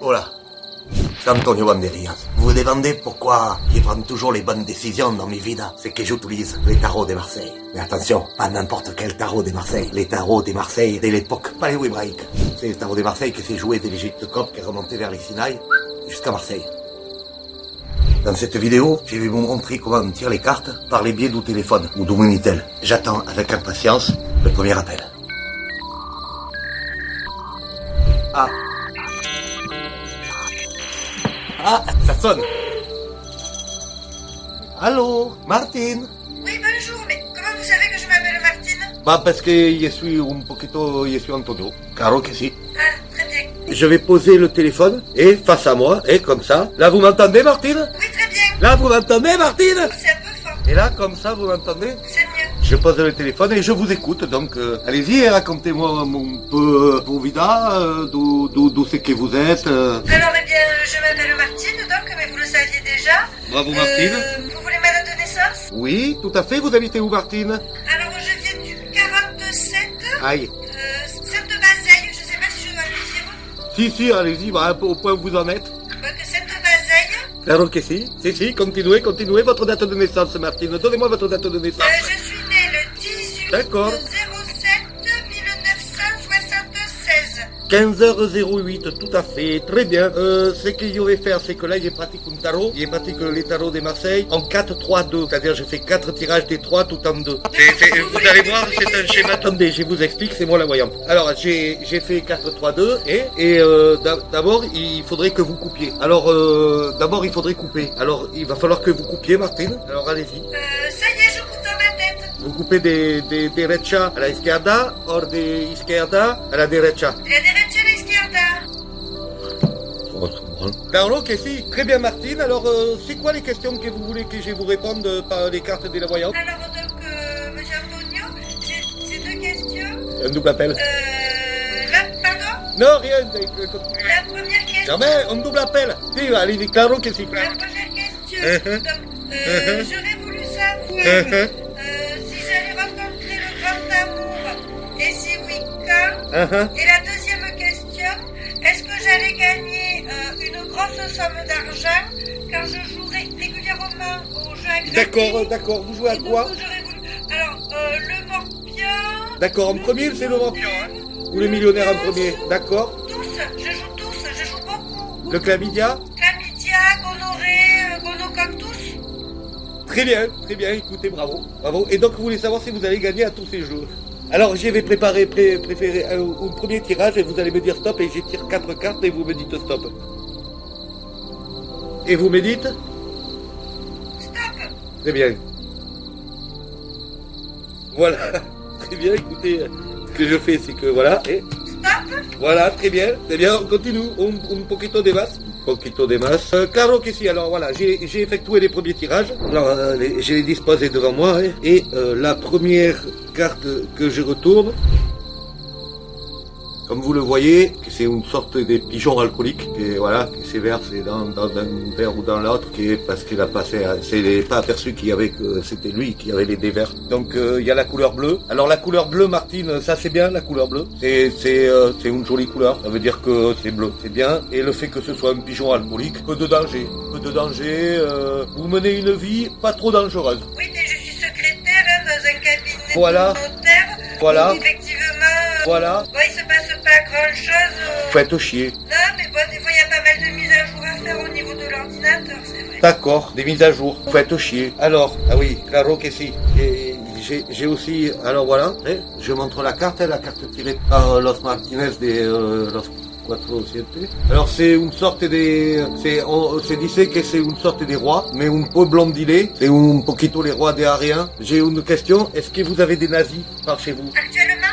Hola, c'est Antonio Banderillas. Vous vous demandez pourquoi je prends toujours les bonnes décisions dans mes vidas? C'est que j'utilise les tarots de Marseille. Mais attention, pas n'importe quel tarot de Marseille. Les tarots de Marseille de l'époque paléo-hébraïque. C'est le tarot de Marseille qui s'est joué de l'Égypte copte qui est remonté vers les Sinaï jusqu'à Marseille. Dans cette vidéo, je vais vous montrer comment on tire les cartes par les biais du téléphone ou du Minitel. J'attends avec impatience le premier appel. Ah, ça sonne. Allô, Martine? Oui, bonjour, mais comment vous savez que je m'appelle Martine? Bah, parce que je suis Antonio. Claro que si. Ah, très bien. Je vais poser le téléphone, et face à moi, et comme ça. Là, vous m'entendez, Martine? Oui, très bien. Là, vous m'entendez, Martine? C'est un peu fort. Et là, comme ça, vous m'entendez? C'est mieux. Je pose le téléphone et je vous écoute, donc allez-y, racontez-moi un peu vos vidas, d'où c'est que vous êtes. Alors, eh bien, je m'appelle Martine, donc, mais vous le saviez déjà. Bravo, Martine. Vous voulez ma date de naissance? Oui, tout à fait, vous habitez où, Martine? Alors, je viens du 47, Aïe. Sainte-Bazeille, je sais pas si je dois le dire. Si, allez-y, bah, au point où vous en êtes. Donc, Sainte-Bazeille. Claro que si. Si, continuez, votre date de naissance, Martine. Donnez-moi votre date de naissance. Je suis née le 18 D'accord. 07 1976. 15h08, tout à fait, très bien. Ce que je vais faire, c'est que là, je pratique un tarot. Je pratique les tarots de Marseille en 4-3-2. C'est-à-dire, je fais 4 tirages des 3 tout en 2. Vous allez voir, c'est un schéma. Attendez, je vous explique, c'est moi la voyante. Alors, j'ai fait 4-3-2 et d'abord, il faudrait que vous coupiez. Alors, d'abord, il faudrait couper. Alors, il va falloir que vous coupiez, Martine. Alors, allez-y. Ça y est, je coupe dans ma tête. Vous coupez des derecha à la izquierda, or de izquierda à la derecha. La derecha, la izquierda. Claro que si. Très bien, Martine. Alors, c'est quoi les questions que vous voulez que je vous réponde par les cartes de la voyante? Alors, donc, monsieur Antonio, j'ai deux questions. Un double appel. Là, pardon? Non, rien. La première question. Jamais, un double appel. Si, allez, claro que si. La première question. Donc, j'aurais voulu savoir si j'allais rencontrer le grand amour et si oui, quand. Et la deuxième question, est-ce que j'allais gagner une grosse somme d'argent quand je jouerai régulièrement au jeu à crédit? D'accord. Vous jouez à Et donc, quoi? j'aurais voulu... Alors, le morpion... D'accord, en premier, c'est le morpion, hein? Ou le millionnaire en premier? D'accord. Tous, je joue beaucoup. Le chlamydia? Chlamydia, gonorrhée, gonocactus. Très bien, écoutez, bravo. Et donc, vous voulez savoir si vous allez gagner à tous ces jeux. Alors, je vais préférer un premier tirage et vous allez me dire stop et je tire 4 cartes et vous me dites stop. Et vous me dites? Stop. Très bien. Voilà. Très bien, écoutez, ce que je fais, c'est que voilà, et... Stop. Voilà, très bien, on continue, un poquito de más. Claro que si, alors voilà, j'ai effectué les premiers tirages, alors je les disposé devant moi, hein, et la première carte que je retourne, comme vous le voyez, c'est une sorte de pigeon alcoolique qui s'éverse dans un verre ou dans l'autre, parce qu'il a passé, c'est pas aperçu que c'était lui qui avait les dés verts. Donc il y a la couleur bleue. Alors la couleur bleue, Martine, ça c'est bien, la couleur bleue. C'est une jolie couleur. Ça veut dire que c'est bleu, c'est bien. Et le fait que ce soit un pigeon alcoolique, peu de danger. Vous menez une vie pas trop dangereuse. Oui, mais je suis secrétaire dans un cabinet Voilà. de notaire. Voilà. Où, effectivement, Voilà. bon, il se passe pas grand-chose. Faites chier. Non, mais bon, des fois, il y a pas mal de mises à jour à faire au niveau de l'ordinateur, c'est vrai. D'accord, des mises à jour. Faites chier. Alors, ah oui, claro que si. Et j'ai aussi, alors voilà, je montre la carte tirée par Los Martinez de Los Cuatro Siete. Alors c'est une sorte se dit que c'est une sorte de roi, mais un peu blondilé. C'est un poquito les rois des Ariens. J'ai une question, est-ce que vous avez des nazis par chez vous?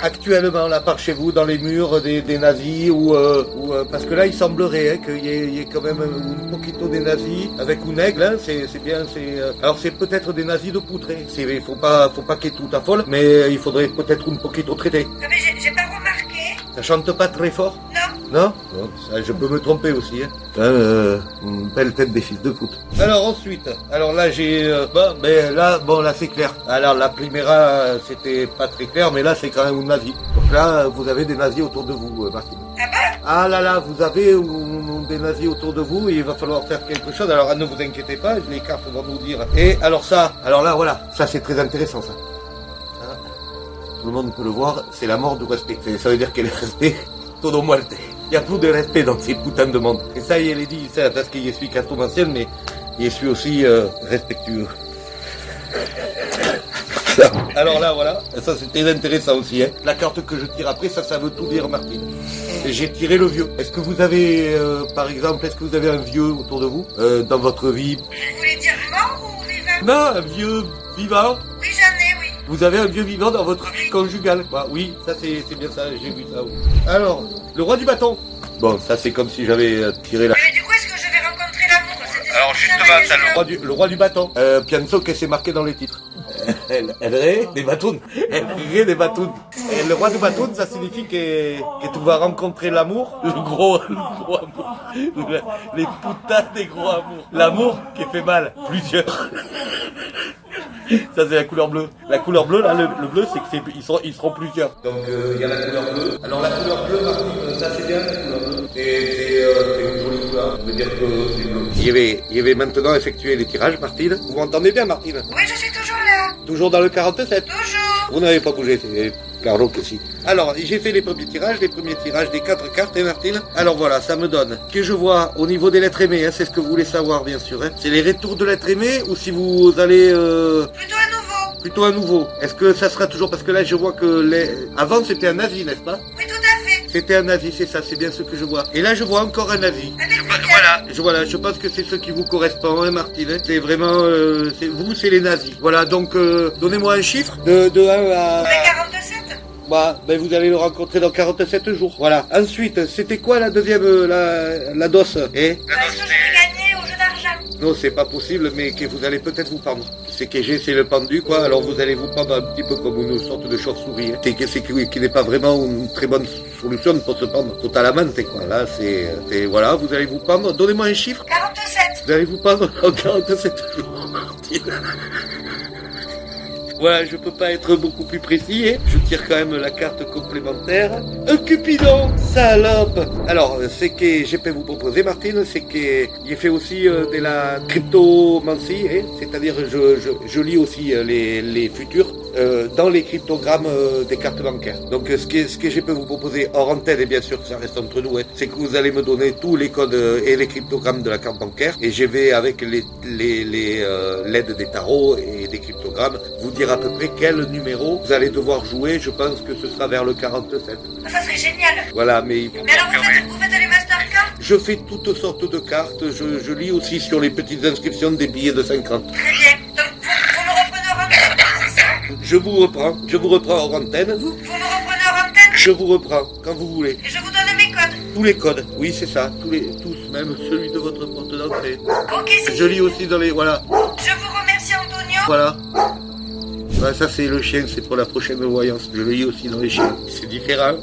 Actuellement, là, par chez vous, dans les murs des nazis, parce que là, il semblerait qu'il y ait quand même un poquito des nazis, avec un aigle, hein, c'est bien, alors c'est peut-être des nazis de poutre, hein. Faut pas qu'il y ait tout à folle, mais il faudrait peut-être un poquito traité. Non, mais j'ai pas remarqué. Ça chante pas très fort? Non. Non? Bon, ça, je peux me tromper aussi, hein. Une belle tête des fils de pute. Alors ensuite, là j'ai... là c'est clair. Alors la Primera, c'était pas très clair, mais là c'est quand même un nazi. Donc là, vous avez des nazis autour de vous, Martine. Ah bon? ah là là, vous avez des nazis autour de vous et il va falloir faire quelque chose. Alors ne vous inquiétez pas, les cartes vont nous dire. Et alors ça, alors là voilà, ça c'est très intéressant ça. Hein, tout le monde peut le voir, c'est la mort du respect. Ça veut dire que le respect, todo muerte. Il n'y a plus de respect dans ces putains de monde. Et ça, il est dit, ça, parce que je suis cartomancien, mais je suis aussi respectueux. Alors là, voilà, ça c'est très intéressant aussi. Hein. La carte que je tire après, ça veut tout dire, Martine. Et j'ai tiré le vieux. Est-ce que vous avez, par exemple, est-ce que vous avez un vieux autour de vous dans votre vie? Vous voulez dire mort ou vivant? Non, un vieux vivant. Oui, j'en ai, oui. Vous avez un vieux vivant dans votre vie conjugale. Bah, oui, ça c'est bien ça, j'ai vu ça. Oui. Alors, le roi du bâton. Bon, ça c'est comme si j'avais tiré la... Mais du coup, est-ce que je vais rencontrer l'amour? Alors justement, ça, le roi du bâton. Pianso, que c'est marqué dans les titres. Elle rit des bâtons. Elle rit des bâtons. Et le roi du bâton, ça signifie que tu vas rencontrer l'amour, le gros amour. Les putains des gros amours. L'amour qui fait mal. Plusieurs. Ça c'est la couleur bleue. La couleur bleue, là, le bleu, c'est qu'ils seront plusieurs. Donc il y a la couleur bleue. Alors la couleur bleue, Martine, ça c'est bien la couleur bleue. C'est une jolie couleur. Ça veut dire que c'est bleu. Il y avait maintenant effectué les tirages, Martine. Vous m'entendez bien, Martine? Oui, je suis toujours là. Toujours dans le 47? Toujours. Vous n'avez pas bougé, c'est Carlo que si. Alors, j'ai fait les premiers tirages des 4 cartes, hein, Martine. Alors voilà, ça me donne que je vois au niveau des lettres aimées, hein, c'est ce que vous voulez savoir, bien sûr. Hein. C'est les retours de lettres aimées ou si vous allez... Plutôt à nouveau. Plutôt à nouveau. Est-ce que ça sera toujours... Parce que là, je vois que avant, c'était un nazi, n'est-ce pas? Oui, tout à fait. C'était un nazi, c'est ça, c'est bien ce que je vois. Et là, je vois encore un nazi. Voilà, je pense que c'est ce qui vous correspond, hein, Martine. C'est vraiment... vous, c'est les nazis. Voilà, donc, donnez-moi un chiffre de 1 à... 47. Bah, ben vous allez le rencontrer dans 47 jours. Voilà. Ensuite, c'était quoi la deuxième, la DOS? Est-ce que je vais gagner au jeu d'argent? Non, c'est pas possible, mais que vous allez peut-être vous pendre. C'est que c'est le pendu, quoi. Alors vous allez vous pendre un petit peu comme une sorte de chauve-souris. Hein. C'est qui n'est pas vraiment une très bonne solution pour se pendre totalement, quoi. Là, c'est voilà, vous allez vous pendre. Donnez-moi un chiffre. 47. Vous allez vous pendre en 47 jours, Martine. Voilà, je peux pas être beaucoup plus précis, hein. Je tire quand même la carte complémentaire. Un Cupidon, salope. Alors, ce que je peux vous proposer, Martine, c'est que j'ai fait aussi de la cryptomancie, hein. C'est-à-dire je lis aussi les futurs dans les cryptogrammes des cartes bancaires. Donc, ce que je peux vous proposer hors antenne, et bien sûr ça reste entre nous, hein, c'est que vous allez me donner tous les codes et les cryptogrammes de la carte bancaire, et je vais avec l'aide des tarots et des cryptogrammes vous dire à peu près quel numéro vous allez devoir jouer. Je pense que ce sera vers le 47. Ça serait génial. Voilà, mais alors vous faites les mastercards? Je fais toutes sortes de cartes. Je lis aussi sur les petites inscriptions des billets de 50. Très bien. Donc vous me reprenez en antenne, c'est ça? Je vous reprends hors antenne. Vous me reprenez en antenne? Je vous reprends quand vous voulez. Et je vous donne mes codes? Tous les codes, oui c'est ça, tous, même celui de votre porte d'entrée. Ok, c'est Je lis aussi dans les, voilà. Je vous remercie, Antonio. Voilà. Ouais, ça c'est le chien, c'est pour la prochaine voyance. Je le lis aussi dans les chiens. C'est différent,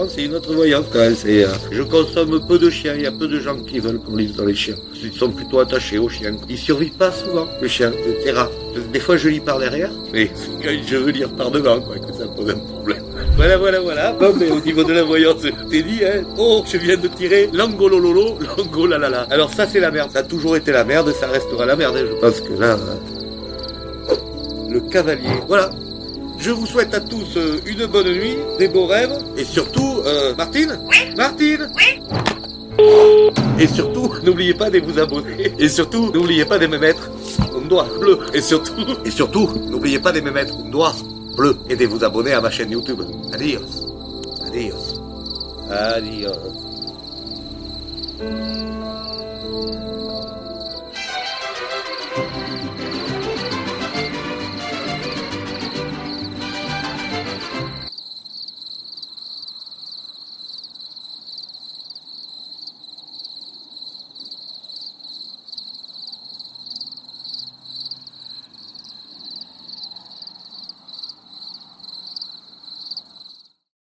c'est une autre voyance. Je consomme peu de chiens, il y a peu de gens qui veulent qu'on lise dans les chiens. Ils sont plutôt attachés aux chiens. Ils survivent pas souvent, le chien, c'est rare. Des fois je lis par derrière, mais c'est quand je veux lire par devant, quoi, que ça pose un problème. Voilà. Bon, mais au niveau de la voyance, je t'ai dit, hein. Oh, je viens de tirer l'angolololo, l'angolalala. Alors ça c'est la merde, ça a toujours été la merde, ça restera la merde, hein. Je pense que là... Le cavalier. Voilà. Je vous souhaite à tous une bonne nuit, des beaux rêves, et surtout, Martine? Oui. Martine? Oui. Et surtout, n'oubliez pas de vous abonner. Et surtout, n'oubliez pas de me mettre un doigt bleu. Et surtout, n'oubliez pas de me mettre un doigt bleu et de vous abonner à ma chaîne YouTube. Adios.